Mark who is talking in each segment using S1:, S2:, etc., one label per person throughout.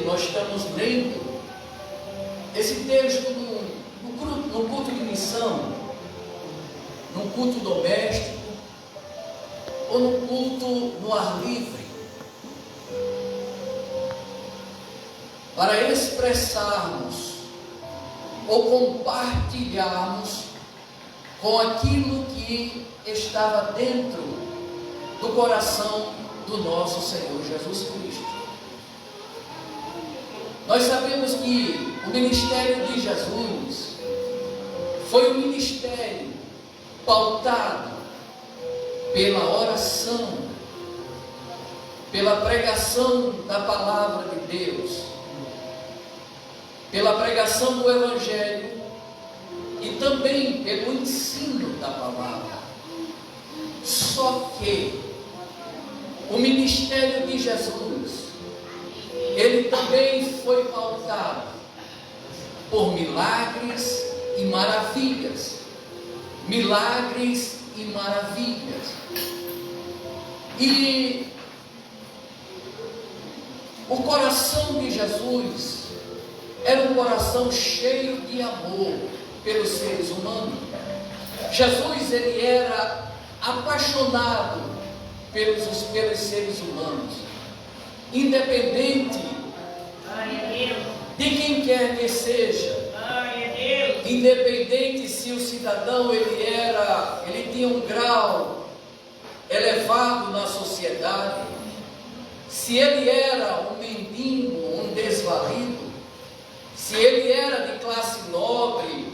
S1: Nós estamos lendo esse texto no culto de missão, num culto doméstico ou num culto no ar livre, para expressarmos ou compartilharmos com aquilo que estava dentro do coração do nosso Senhor Jesus Cristo. Nós sabemos que o ministério de Jesus foi um ministério pautado pela oração, pela pregação da palavra de Deus, pela pregação do Evangelho e também pelo ensino da palavra. Só que o ministério de Jesus, ele também foi pautado por milagres e maravilhas. Milagres e maravilhas. E o coração de Jesus era um coração cheio de amor pelos seres humanos. Jesus, ele era apaixonado pelos seres humanos, independente de quem quer que seja, independente se o cidadão ele tinha um grau elevado na sociedade, se ele era um mendigo, um desvalido, se ele era de classe nobre,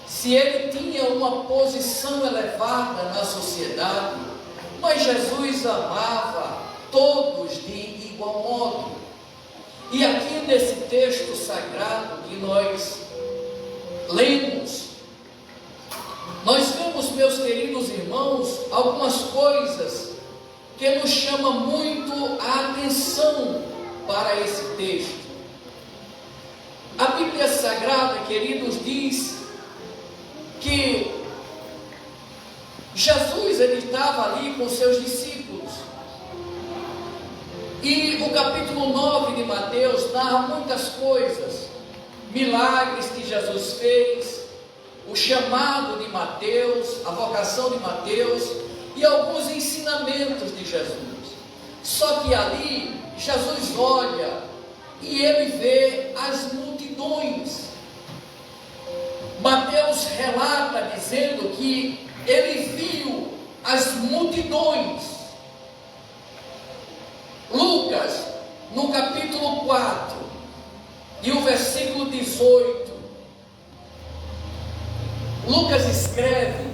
S1: se ele tinha uma posição elevada na sociedade, mas Jesus amava todos de igual modo. E aqui nesse texto sagrado que nós lemos, nós vemos, meus queridos irmãos, algumas coisas que nos chamam muito a atenção para esse texto. A Bíblia Sagrada, queridos, diz que Jesus, ele estava ali com seus discípulos. E o capítulo 9 de Mateus narra muitas coisas, milagres que Jesus fez, o chamado de Mateus, a vocação de Mateus e alguns ensinamentos de Jesus. Só que ali, Jesus olha e ele vê as multidões. Mateus relata dizendo que ele viu as multidões. Lucas, no capítulo 4 e o versículo 18, Lucas escreve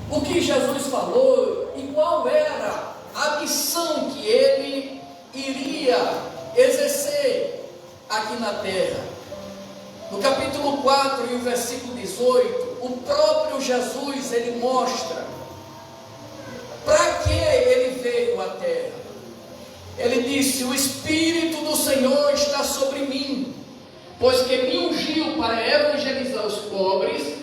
S1: o que Jesus falou e qual era a missão que ele iria exercer aqui na terra. No capítulo 4 e o versículo 18, o próprio Jesus, ele mostra para que ele veio à terra. Ele disse: o Espírito do Senhor está sobre mim, pois que me ungiu para evangelizar os pobres,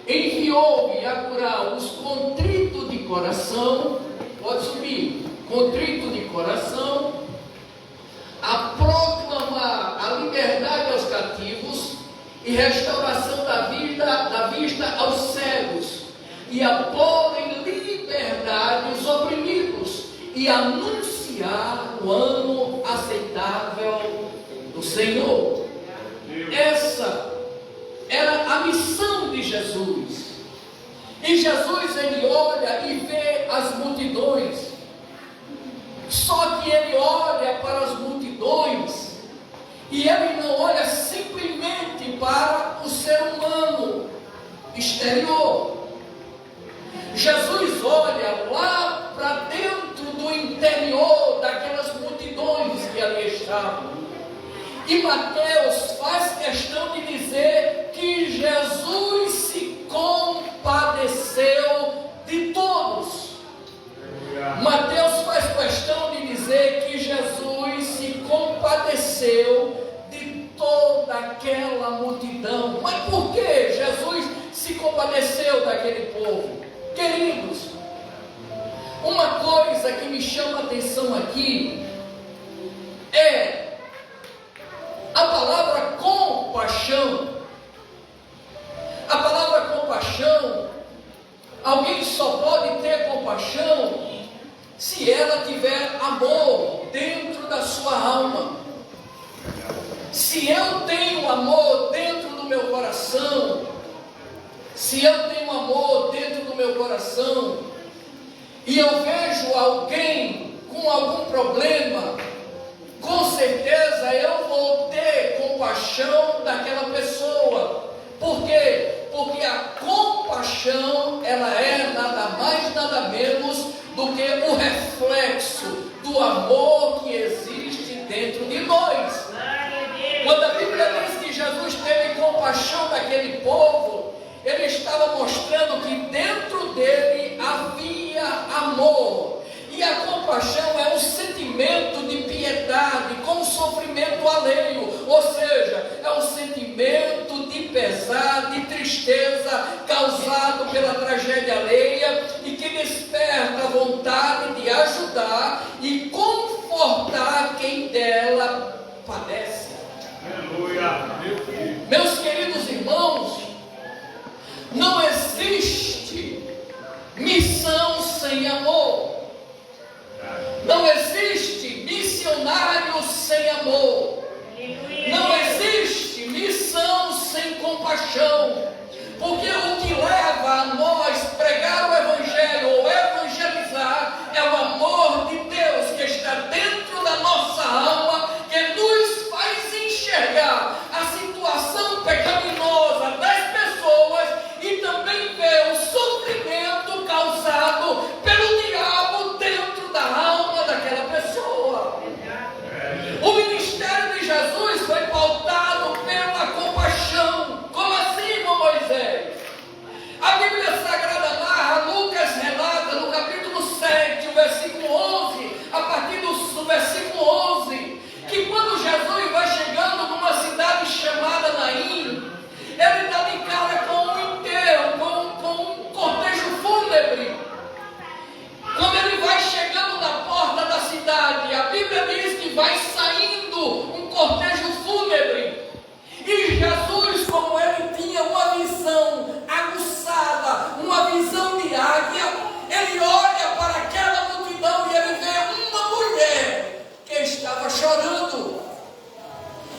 S1: enviou-me a curar os contritos de coração, pode subir, contrito de coração, a proclamar a liberdade aos cativos e restauração da vista aos cegos, e a pôr em liberdade os oprimidos, e anunciar o ano aceitável do Senhor. Essa era a missão de Jesus. E Jesus, ele olha e vê as multidões. Só que ele olha para as multidões e ele não olha simplesmente para o ser humano exterior. Jesus olha lá para dentro do interior daquelas multidões que ali estavam. E Mateus faz questão de dizer que Jesus se compadeceu de todos. Mateus faz questão de dizer que Jesus se compadeceu de toda aquela multidão. Mas por que Jesus se compadeceu daquele povo? Queridos, uma coisa que me chama a atenção aqui é se ela tiver amor dentro da sua alma, se eu tenho amor dentro do meu coração, se eu tenho amor dentro do meu coração, e eu vejo alguém com algum problema, com certeza eu vou ter compaixão daquela pessoa. Por quê? Porque a compaixão, ela é nada mais, nada menos do que o reflexo do amor que existe dentro de nós. Quando a Bíblia diz que Jesus teve compaixão daquele povo, ele estava mostrando que dentro dele havia amor. E a compaixão é um sentimento de piedade com sofrimento alheio, ou seja, é um sentimento de pesar, de tristeza causado pela tragédia alheia e que desperta a vontade de ajudar e confortar quem dela padece.
S2: Aleluia.
S1: Meus queridos irmãos, não existe missão sem amor. Não existe missionário sem amor. Não existe missão sem compaixão. Porque o que leva a nós pregar o Evangelho ou evangelizar é o amor de Deus que está dentro da nossa alma, que nos faz enxergar a situação pecaminosa das pessoas e também ver o sofrimento causado pelo diabo dentro da alma daquela pessoa. O ministério de Jesus foi pautado pela compaixão. Como assim, irmão Moisés? A Bíblia Sagrada narra, Lucas relata no capítulo 7, o versículo 11, a partir do versículo 11, que quando Jesus vai chegando numa cidade chamada Naim, ele dá de cara com um enterro, com um cortejo fúnebre. Quando ele vai chegando na porta da cidade, a Bíblia diz que vai saindo um cortejo fúnebre. E Jesus, como ele tinha uma visão aguçada, uma visão de águia, ele olha para aquela multidão e ele vê uma mulher que estava chorando.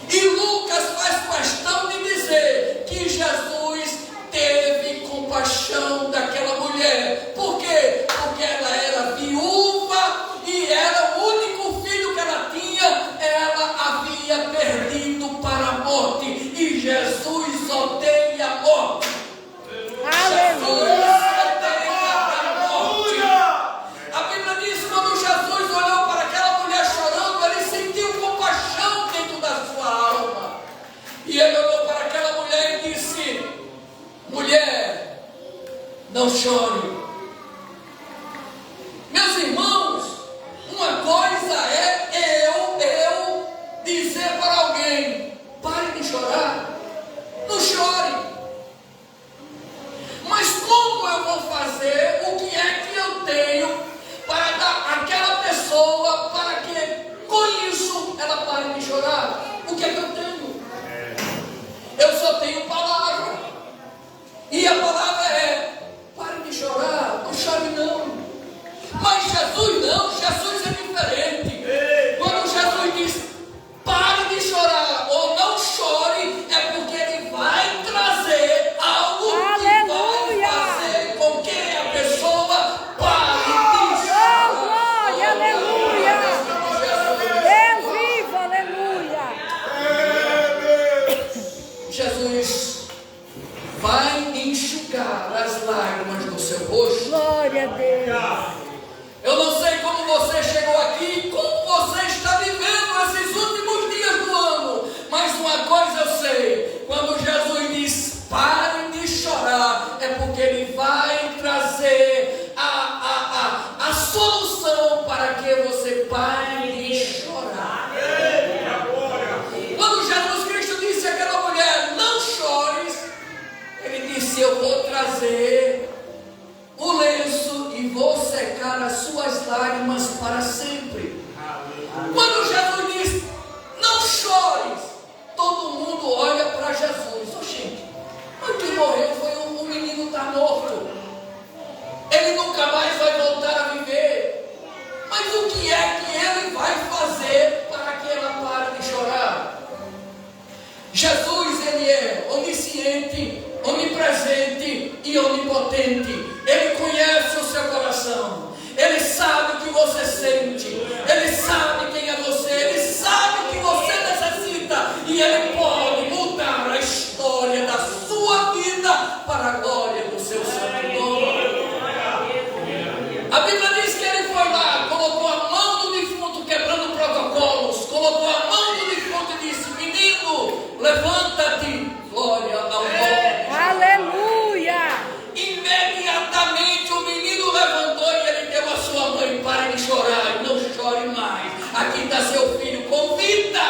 S1: E Lucas faz questão de dizer que Jesus teve compaixão daquela mulher. Por quê? Porque ela era viúva e era o único filho que ela tinha, ela havia perdido para a morte. E Jesus odeia a morte.
S3: Aleluia!
S1: A Bíblia diz que quando Jesus olhou para aquela mulher chorando, ele sentiu compaixão dentro da sua alma. E ele olhou para aquela mulher e disse: mulher, não chore. Meus irmãos, uma coisa é eu dizer para alguém: pare de chorar, não chore. Mas como eu vou fazer? O que é que eu tenho para dar àquela pessoa para que com isso ela pare de chorar? O que é que eu tenho? Eu só tenho palavra. E a palavra é: pare de chorar, não chore não. Mas Jesus não, Jesus é diferente. Quando Jesus diz pare de chorar ou não chore, é porque ele vai trazer algo que vai fazer com que a pessoa pare de chorar.
S3: Oh, glória, aleluia! Deus vivo, aleluia!
S1: Jesus vai enxugar as lágrimas do seu rosto.
S3: Glória a Deus!
S1: Eu não sei como você onipotente, Ele conhece o seu coração, Ele sabe o que você sente, Ele sabe quem é você, Ele sabe o que você necessita, e Ele pode mudar a história da sua vida para a glória do seu santo nome. A Bíblia diz que Ele foi lá, colocou a mão no defunto, quebrando protocolos, colocou a mão no defunto e disse: menino, levanta-te, glória ao nome.
S3: Aleluia!
S1: Imediatamente o menino levantou e ele deu a sua mãe: pare de chorar, não chore mais, aqui está seu filho, convida,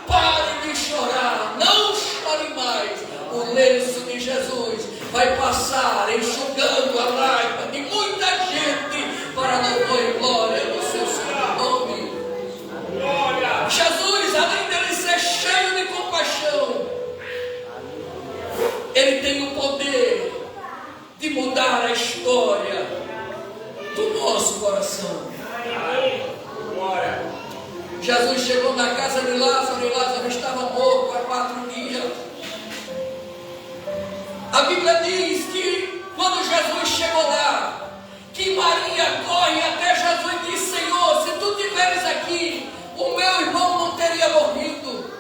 S1: pare de chorar, não chore mais. O lenço de Jesus vai passar enxugando a lágrima de muita gente para louvor e glória do seu santo nome. Jesus, além dele ser cheio de compaixão, Ele tem o poder de mudar a história do nosso coração. Jesus chegou na casa de Lázaro e Lázaro estava morto há 4 dias. A Bíblia diz que quando Jesus chegou lá, que Maria corre até Jesus e diz: Senhor, se tu estiveres aqui, o meu irmão não teria morrido.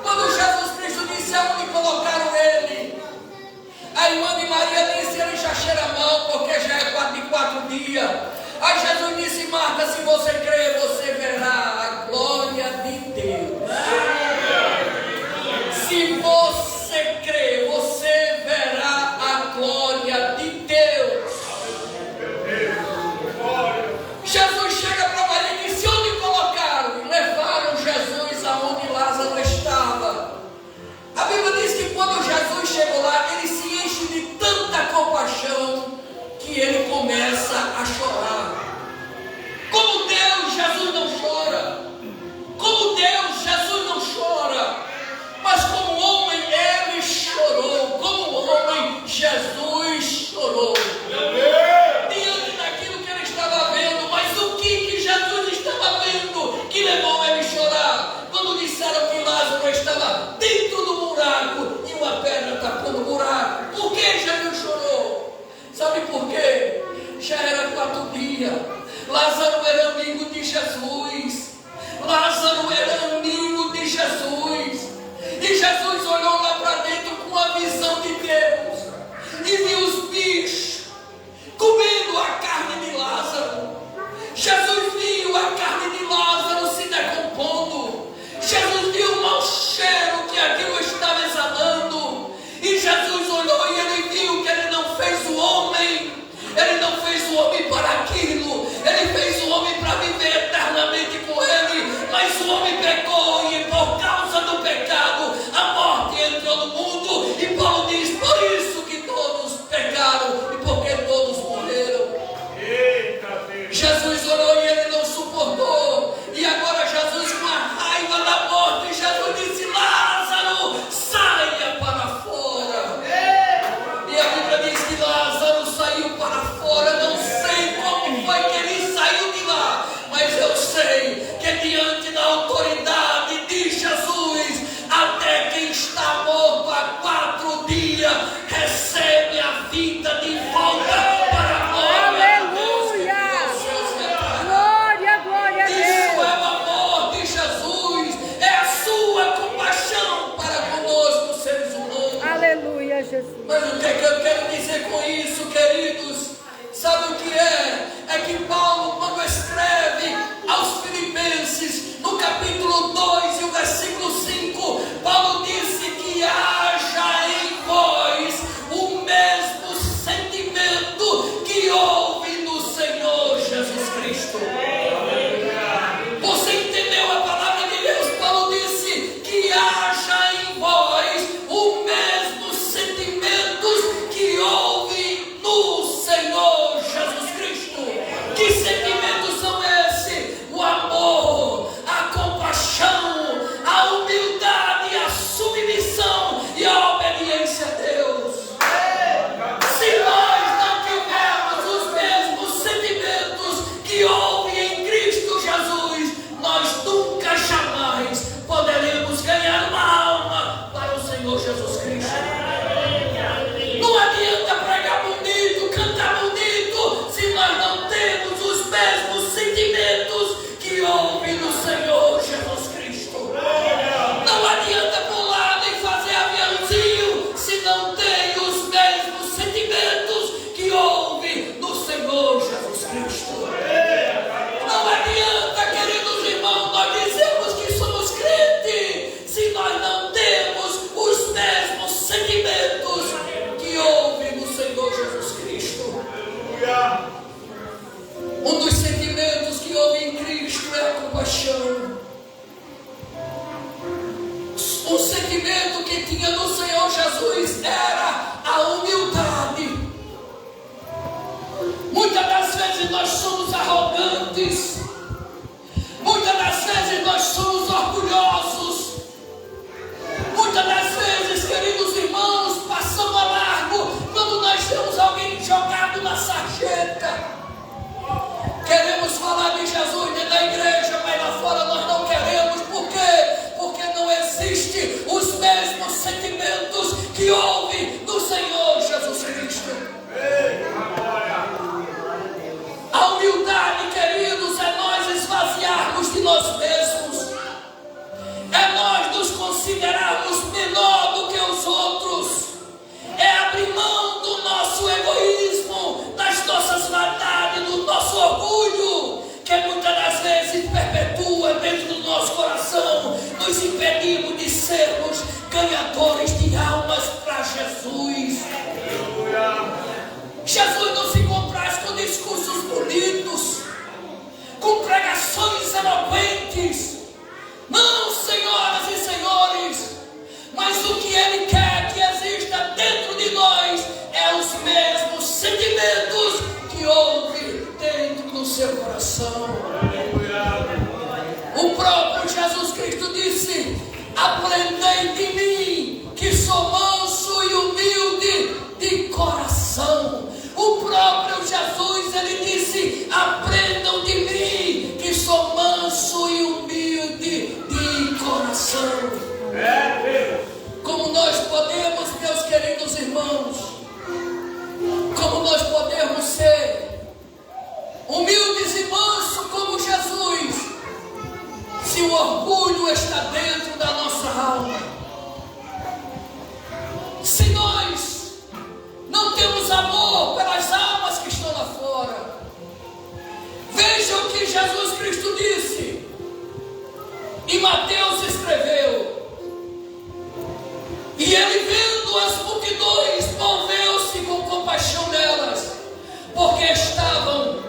S1: Quando Jesus Cristo disse aonde colocaram ele, a irmã de Maria disse: ele já cheira mal, porque já é de 4 dias. Aí Jesus disse: Marta, se você crer, você verá a glória de Deus. Se você crer, você verá a glória de Deus. Jesus chega para Maria e disse: onde colocaram? E levaram Jesus aonde Lázaro estava. A Bíblia diz que quando Jesus chegou lá, ele se enche de tanta compaixão que ele começa a chorar. Como Deus, Jesus não chora. Como Deus, Jesus não chora. Mas como homem, ele chorou. Como homem, Jesus chorou. Diante daquilo que ele estava vendo. Mas o que Jesus estava vendo que levou ele a chorar? Quando disseram que Lázaro estava dentro do buraco e uma pedra tapando o buraco. Por que Jesus chorou? Sabe por quê? Já era 4 dias. Lázaro era amigo de Jesus. Lázaro era amigo de Jesus. E Jesus olhou lá para dentro com a visão de Deus e viu os bichos comendo a carne de Lázaro. Jesus viu a carne de Lázaro se decompondo. Jesus viu o mau cheiro que aquilo estava exalando. E Jesus olhou e ele viu que ele não fez o homem. Ele não fez o homem para aquilo. Ele fez o homem para viver eternamente com ele. Mas o homem pecou e por causa do pecado a morte entrou no mundo. E Paulo diz: por isso que todos pecaram e porque todos morreram. Jesus orou e ele não suportou. E agora Jesus, com a raiva da morte, Jesus disse: Lázaro, saia para fora. E a Bíblia diz que Lázaro saiu para fora. Não sei como foi que ele saiu de lá, mas eu sei que diante da autoridade de Jesus, até quem está morto há 4 dias recebe a vida de volta para a glória.
S3: Aleluia! Glória, glória a
S1: Isso é
S3: Deus!
S1: o amor de Jesus, é a sua compaixão para conosco, seres humanos.
S3: Aleluia, Jesus!
S1: Mas o que é que eu quero dizer com isso, queridos? Sabe o que é? É que Paulo, quando escreve aos Filipenses, no capítulo 2 e o versículo 5, Paulo disse que haja em vós o mesmo sentimento que houve no Senhor Jesus Cristo. Você entendeu a palavra de Deus? Paulo disse que haja em vós o mesmo sentimento que houve no Senhor Jesus Cristo. Que sentimentos são esses? que tinha no Senhor Jesus era a humildade. Muitas das vezes nós somos arrogantes, muitas das vezes nós somos orgulhosos, muitas das vezes, queridos irmãos, passamos a largo quando nós temos alguém jogado na sarjeta. Queremos falar de Jesus dentro da igreja, mas lá fora nós não queremos. Por quê? Porque não existem os mesmos sentimentos que houve no Senhor Jesus Cristo. A humildade, queridos, é nós esvaziarmos de nós mesmos, é nós nos considerarmos menor do que os outros, é abrir mão do nosso egoísmo, das nossas vaidades, do nosso orgulho, que muitas das vezes perpetua dentro do nosso coração, nos impedimos de sermos ganhadores de almas para Jesus. Jesus não se compraz com discursos bonitos, com pregações eloquentes. Não, senhoras e senhores, mas o que Ele quer que exista dentro de nós é os mesmos sentimentos que houve dentro do seu coração. O próprio Jesus Cristo disse: aprendei de mim, que sou manso e humilde de coração. O próprio Jesus, Ele disse: aprendam de mim, que sou manso e humilde de coração. Como nós podemos, meus queridos irmãos, como nós podemos ser humildes e mansos como Jesus, se o orgulho está dentro da nossa alma? Se nós não temos amor pelas almas que estão lá fora? Veja o que Jesus Cristo disse, e Mateus escreveu: e ele, vendo as multidões, moveu-se com compaixão delas, porque estavam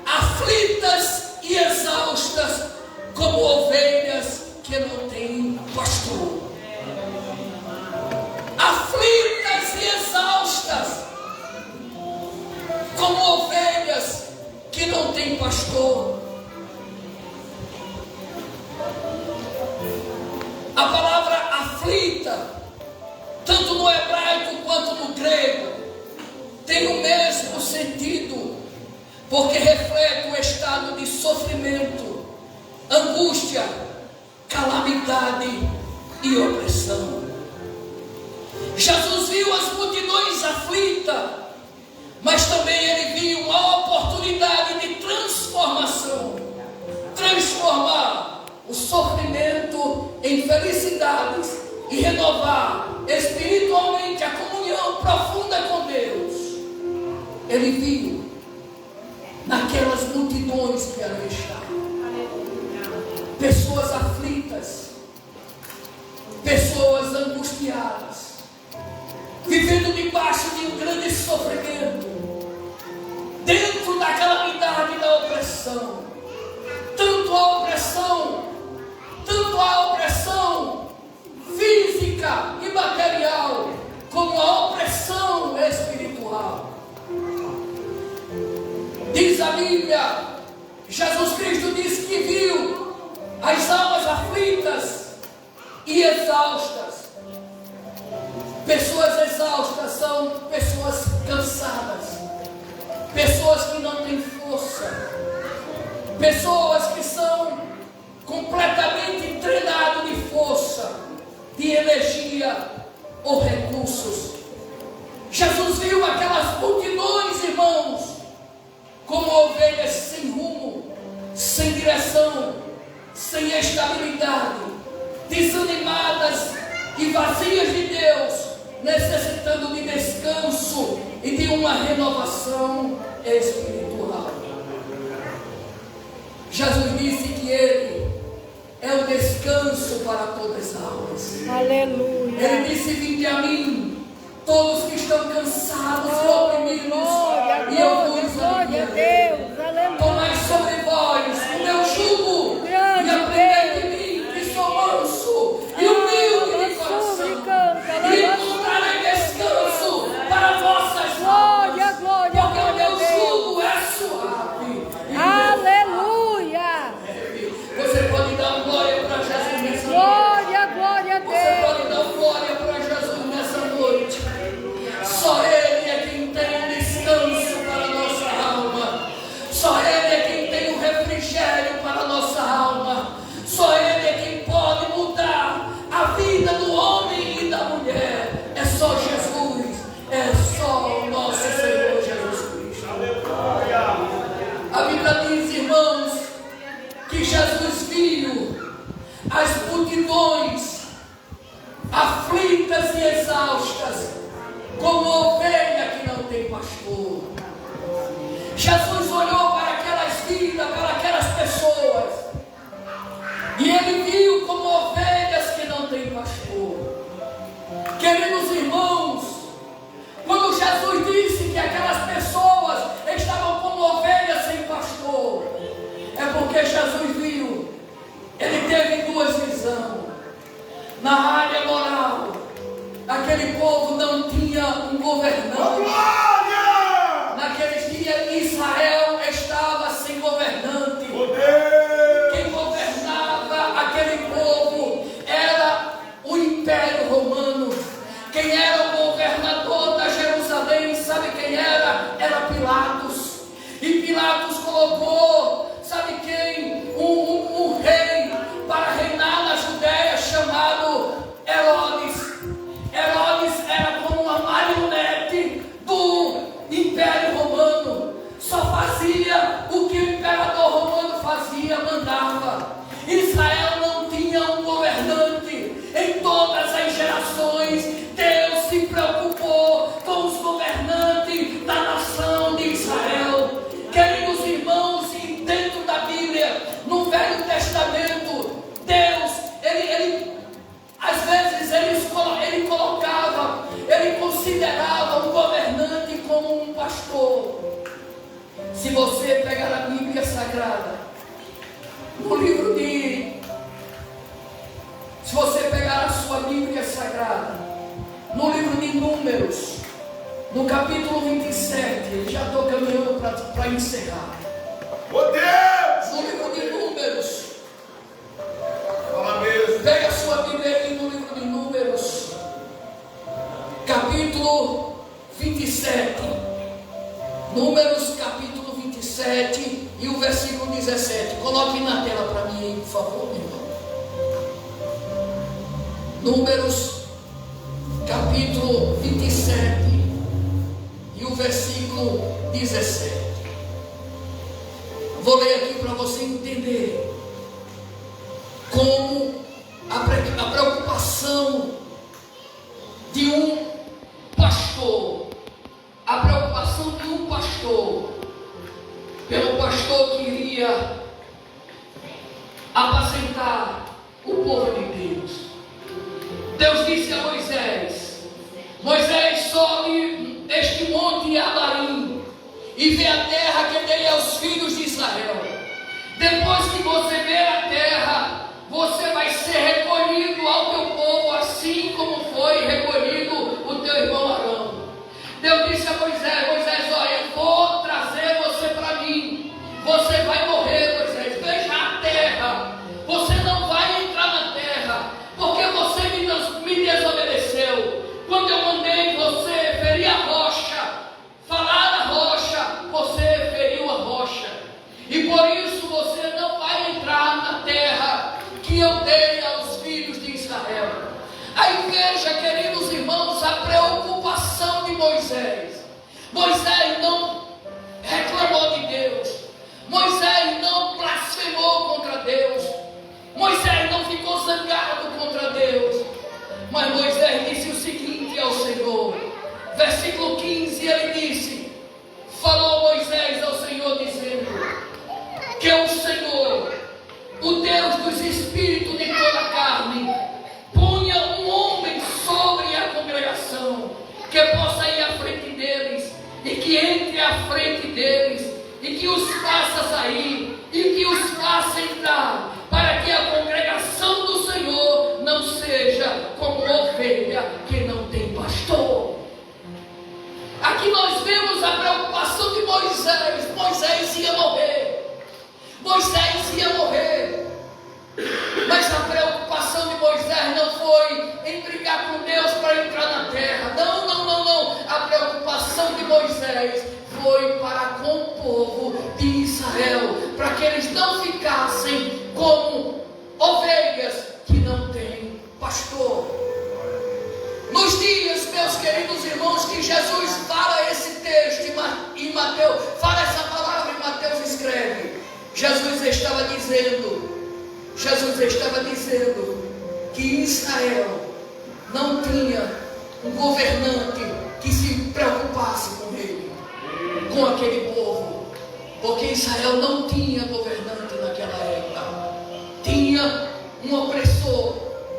S1: aflitas e exaustas, como ovelhas que não têm pastor. Aflitas e exaustas, como ovelhas que não têm pastor. A palavra aflita, tanto no hebraico quanto no grego, tem o mesmo sentido, porque reflete o estado de sofrimento, angústia, calamidade e opressão. Jesus viu as multidões aflitas, mas também ele viu uma oportunidade de transformação, transformar o sofrimento em felicidades e renovar espiritualmente a comunhão profunda com Deus. Ele viu naquelas multidões que ali estavam pessoas aflitas, pessoas angustiadas, vivendo debaixo de um grande sofrimento, dentro da calamidade e da opressão. Tanto a opressão física e material, como a opressão espiritual. Diz a Bíblia, Jesus Cristo disse que viu as almas aflitas e exaustas. Pessoas exaustas são pessoas cansadas, pessoas que não têm força, pessoas que são completamente drenadas de força, de energia ou recursos. Jesus viu aquelas multidões, irmãos, como ovelhas sem rumo, sem direção, sem estabilidade, desanimadas e vazias de Deus, necessitando de descanso e de uma renovação espiritual. Jesus disse que Ele é o descanso para todas as almas.
S3: Aleluia.
S1: Ele disse: vinde a mim, todos que estão cansados e oprimidos, e eu vos aliviarei. Tomai sobre vós o meu jugo e aprendei de mim, que sou manso e humilde de coração. multidões aflitas e exaustas, como ovelha que não tem pastor. Jesus olhou para aquelas vidas, para aquelas pessoas, e ele viu como ovelhas que não têm pastor. Queridos irmãos, quando Jesus disse que aquelas pessoas estavam como ovelhas sem pastor, é porque Jesus viu, ele teve duas visões. Na área moral, aquele povo não tinha um governante. Naqueles dias Israel estava sem governante. Quem governava aquele povo era o Império Romano. Quem era o governador da Jerusalém, sabe quem era? Era Pilatos. E Pilatos colocou, sabe quem? Um rei para reinar na Judéia chamado Herodes. Herodes era como uma marionete do Império Romano. Só fazia o que o imperador romano fazia, mandava. Israel não tinha um governante. Em todas as gerações, Deus se preocupou com os governantes da nação de Israel. Queridos irmãos, e dentro da Bíblia, no Velho Testamento, Deus, às vezes ele colocava, ele considerava um governante como um pastor. Se você pegar a Bíblia Sagrada, no livro se você pegar a sua Bíblia Sagrada, no livro de Números, no capítulo 27, já estou caminhando para encerrar.
S2: Oh Deus!
S1: No livro de Números,
S2: Fala mesmo.
S1: pega a sua Bíblia aí no livro de Números, capítulo 27. Números, capítulo 27 e o versículo 17. Coloque na tela para mim aí, por favor, meu irmão. Números, capítulo 27 e o versículo 17. Vou ler aqui para você entender como a preocupação de um pastor, a preocupação de um pastor, pelo pastor que iria apacentar o povo de Deus. Deus disse a Moisés: Moisés, sobe este monte Abarim e vê a terra que dei aos filhos de Israel. Depois que você ver a terra, você vai ser recolhido ao teu povo, assim como foi recolhido o teu irmão Arão. Deus disse a Moisés: Moisés, olha, eu vou trazer você para mim. Você vai morrer, Moisés. Veja a terra. Você não vai entrar na terra, porque você me desobedeceu. Quando eu mandei você ferir a rocha, falar a rocha, você feriu a rocha. E por isso você não vai entrar na terra que eu dei aos filhos de Israel. Aí veja, queridos irmãos, a preocupação de Moisés. Moisés não reclamou de Deus. Moisés não blasfemou contra Deus. Moisés não ficou zangado contra Deus. Mas Moisés disse o seguinte ao Senhor. Versículo 15, ele disse: falou Moisés ao Senhor dizendo que o Senhor, o Deus dos espíritos de toda a carne, punha um homem sobre a congregação, que possa ir à frente deles, e que entre à frente deles, e que os faça sair, e que os faça entrar, para que a congregação do Senhor não seja como ovelha que não tem pastor. Aqui nós vemos a preocupação de Moisés. Moisés ia morrer. Moisés ia morrer. Mas a preocupação de Moisés não foi em brigar com Deus para entrar na terra. Não. A preocupação de Moisés foi para com o povo de Israel, para que eles não ficassem como ovelhas que não têm pastor. Nos dias, meus queridos irmãos, que Jesus fala esse texto em Mateus, fala essa palavra e Mateus escreve, Jesus estava dizendo que Israel não tinha um governante que se preocupasse com ele, com aquele povo, porque Israel não tinha governante naquela época. Tinha um opressor,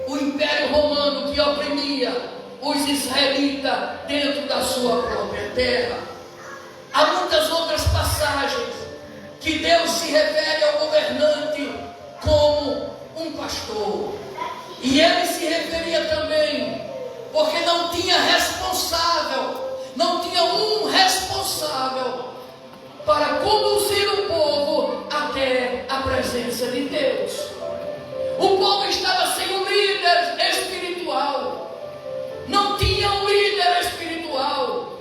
S1: o Império Romano, que oprimia os israelitas dentro da sua própria terra. Há muitas outras passagens que Deus se refere ao governante como um pastor, e ele se referia também, porque não tinha responsável, não tinha um responsável para conduzir o povo até a presença de Deus. O povo estava sem um líder espiritual, não tinha um líder espiritual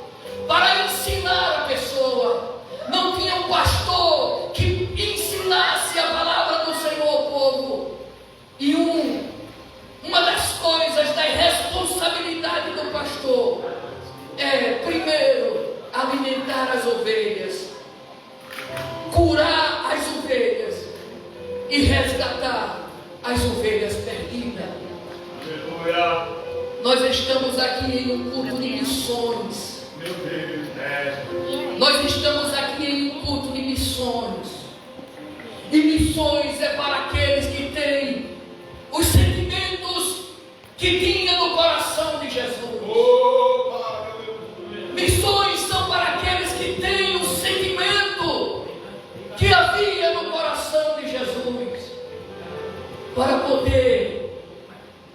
S1: para ensinar a pessoa, não tinha um pastor que ensinasse a palavra do Senhor ao povo. E uma das coisas da responsabilidade do pastor é, primeiro, alimentar as ovelhas, curar as ovelhas e resgatar as ovelhas perdidas.
S2: Aleluia.
S1: Nós estamos aqui em um culto de missões.
S2: Meu Deus, é.
S1: Nós estamos aqui em um culto de missões. E missões é para aqueles que têm os sentimentos que tinha no coração de Jesus. Missões são para aqueles que têm o sentimento que havia no coração de Jesus, para poder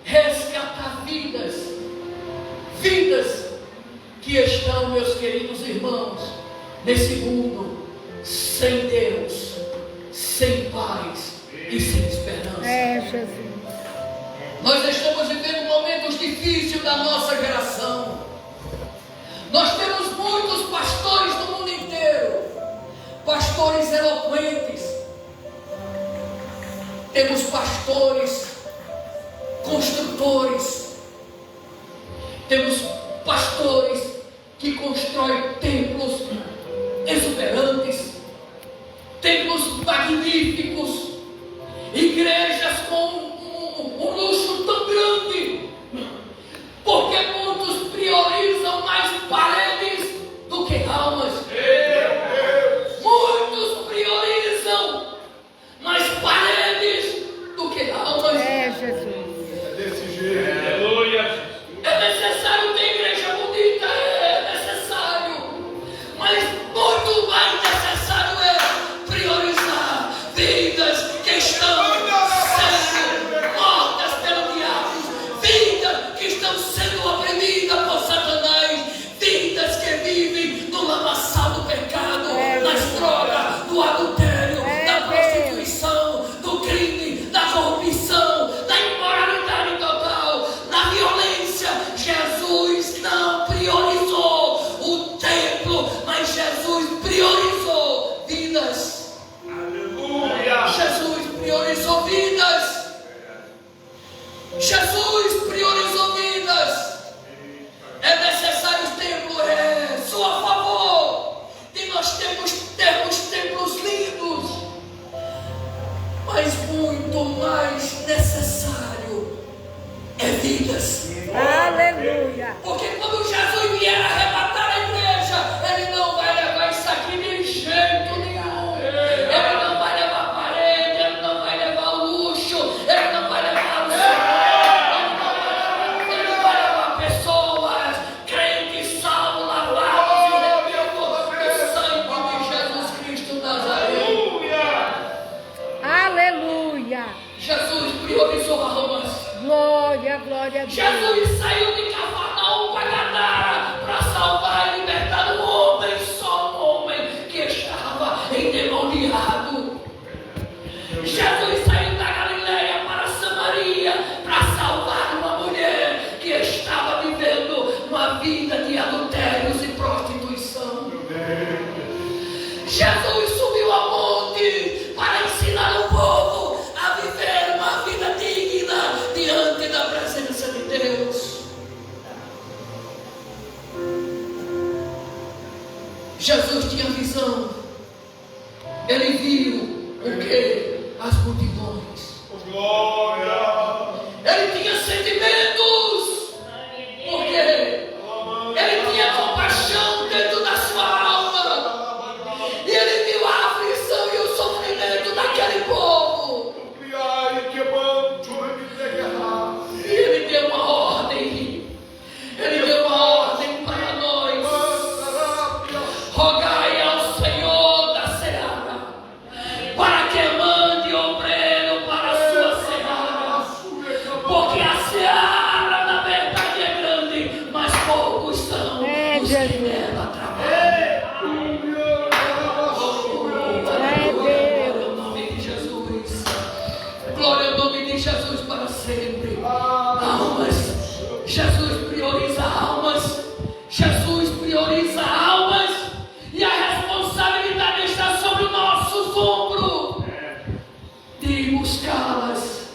S1: resgatar vidas que estão, meus queridos irmãos, nesse mundo sem Deus, sem paz e sem esperança.
S3: É, Jesus.
S1: Nós estamos vivendo momentos difíceis da nossa geração. Nós temos muitos pastores do mundo inteiro, pastores eloquentes, temos pastores construtores, temos pastores que constroem templos exuberantes, templos magníficos, igrejas com um luxo tão grande, porque muitos priorizam mais paredes do que almas. Muitos priorizam mais paredes do que almas.
S3: É, Jesus.
S2: É desse jeito. Aleluia.
S1: É necessário ter igreja bonita, é necessário, mas muito mais necessário é priorizar vidas que estão sendo mortas pelo diabo, vidas que estão sendo oprimidas por Satanás, vidas que vivem no lamaçal do pecado, nas drogas, do adultério, da prostituição, do crime, da corrupção, da imoralidade total, da violência. Jesus não priorizou o templo, mas Jesus priorizou vidas.
S2: Aleluia.
S1: Jesus priorizou vidas. Jesus priorizou vidas. É necessário o templo, sou a favor de nós termos templos lindos, mas muito mais necessário é vidas.
S3: Aleluia.
S1: Porque quando Jesus vier arrebatar a igreja, Ele não vai levar isso aqui de jeito nenhum. Ele não vai levar parede, Ele não vai levar luxo, Ele não vai levar Ele vai levar pessoas, crentes, salvos, lavados e remidos do sangue de Jesus Cristo Nazareno.
S3: Aleluia.
S1: Jesus priorizou a romance.
S3: Glória, glória a Deus.
S1: Jesus saiu de Cafarnaum para Gadara para salvar e libertar um homem, só um homem que estava endemoniado. Jesus saiu da Galileia para Samaria para salvar uma mulher que estava vivendo uma vida de adultérios e prostituição. Jesus subiu ao monte para ensinar o povo a viver uma vida digna diante da presença de Deus. Jesus tinha visão. Ele viu o que? As multidões.
S2: Glória.
S1: Ele tinha Jesus para sempre. Almas. Jesus prioriza almas. Jesus prioriza almas. E a responsabilidade está sobre os nossos ombros de buscá-las,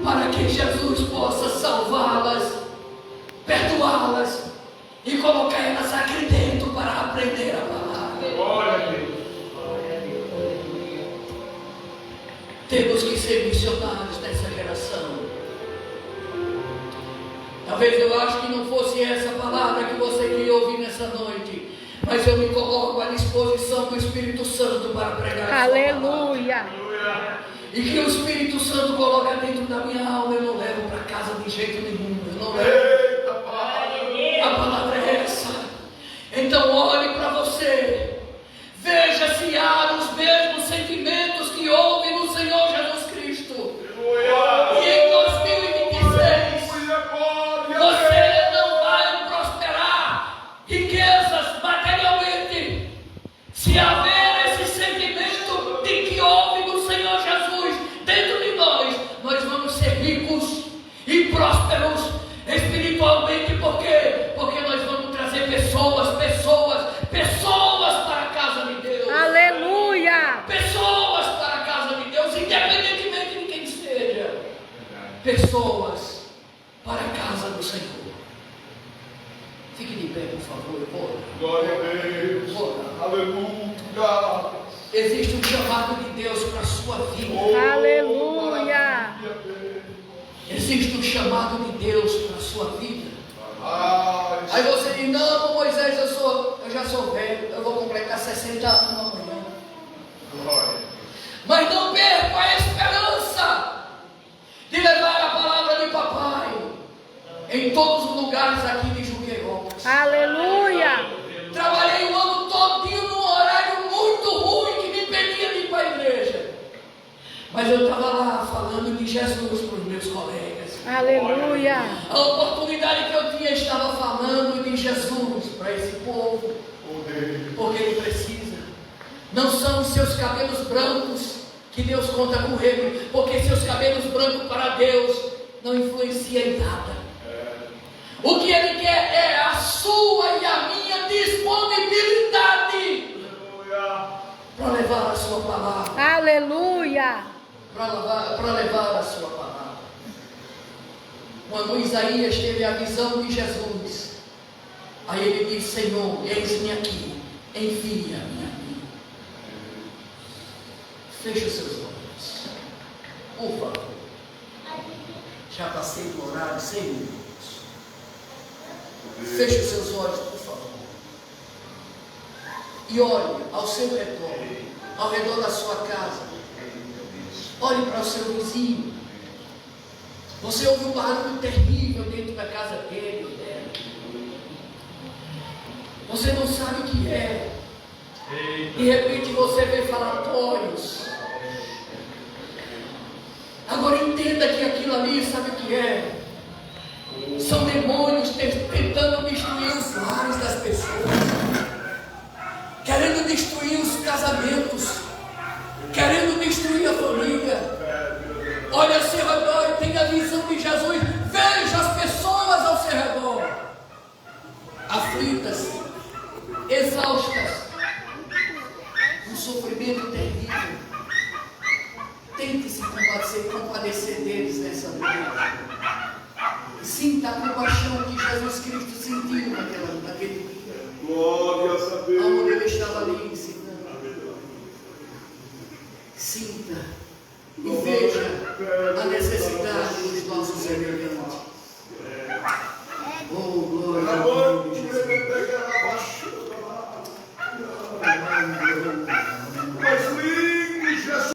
S1: para que Jesus possa salvá-las, perdoá-las e colocar elas aqui dentro para aprender a palavra.
S2: Glória a Deus.
S1: Temos que ser missionários nessa geração. Talvez eu acho que não fosse essa palavra que você queria ouvir nessa noite, mas eu me coloco à disposição do Espírito Santo para pregar essa palavra.
S3: Aleluia.
S1: E que o Espírito Santo coloca dentro da minha alma, eu não levo para casa de jeito nenhum. Eu não levo. A palavra é essa. Então olhe para você. Veja se há os mesmos sentimentos que houve no Senhor Jesus Cristo. E em 2026 você não vai prosperar riquezas materialmente se haver esse sentimento de que houve no Senhor Jesus dentro de nós. Nós vamos ser ricos e prósperos espiritualmente. Por quê? Porque nós vamos trazer pessoas para a casa de Deus.
S3: Aleluia.
S1: Pessoas para a casa de Deus, independentemente de quem seja. Pessoas para a casa do Senhor. Fique de pé, por favor.
S2: Glória a Deus. Aleluia.
S1: Existe um chamado de Deus para a sua vida.
S3: Aleluia.
S1: Existe um chamado de Deus para a sua vida. Aí você diz: não, Moisés, eu já sou velho, eu vou completar 60 anos amanhã. Mas não perca a esperança de levar a palavra de papai em todos os lugares aqui de Juqueirópolis.
S3: Aleluia.
S1: Trabalhei o ano todinho num horário muito ruim que me impedia de ir para a igreja. Mas eu estava lá falando de Jesus para os meus colegas.
S3: Aleluia.
S1: A oportunidade que eu tinha, estava falando de Jesus para esse povo. Porque ele precisa. Não são os seus cabelos brancos que Deus conta com ele. Porque seus cabelos brancos para Deus não influenciam em nada. O que ele quer é a sua e a minha disponibilidade para levar a sua palavra.
S3: Aleluia.
S1: Para levar a sua palavra. Quando Isaías teve a visão de Jesus, aí ele disse: Senhor, eis-me aqui, envia-me a mim. Feche os seus olhos, por favor. Já passei do horário 100 minutos. Feche os seus olhos, por favor. E olhe ao seu redor, ao redor da sua casa. Olhe para o seu vizinho. Você ouve um barulho terrível dentro da casa dele ou dela. Você não sabe o que é. De repente você vê falatórios. Agora entenda que aquilo ali, sabe o que é? São demônios tentando destruir os lares das pessoas, querendo destruir os casamentos, querendo destruir a família. Olha ao seu redor e tenha a visão de Jesus. Veja as pessoas ao seu redor, aflitas, exaustas, um sofrimento terrível. Tente se compadecer deles nessa noite. Sinta a compaixão que Jesus Cristo sentiu naquele dia.
S2: Glória a Deus.
S1: Onde ele estava ali ensinando. Sinta e veja a necessidade dos nossos semelhantes.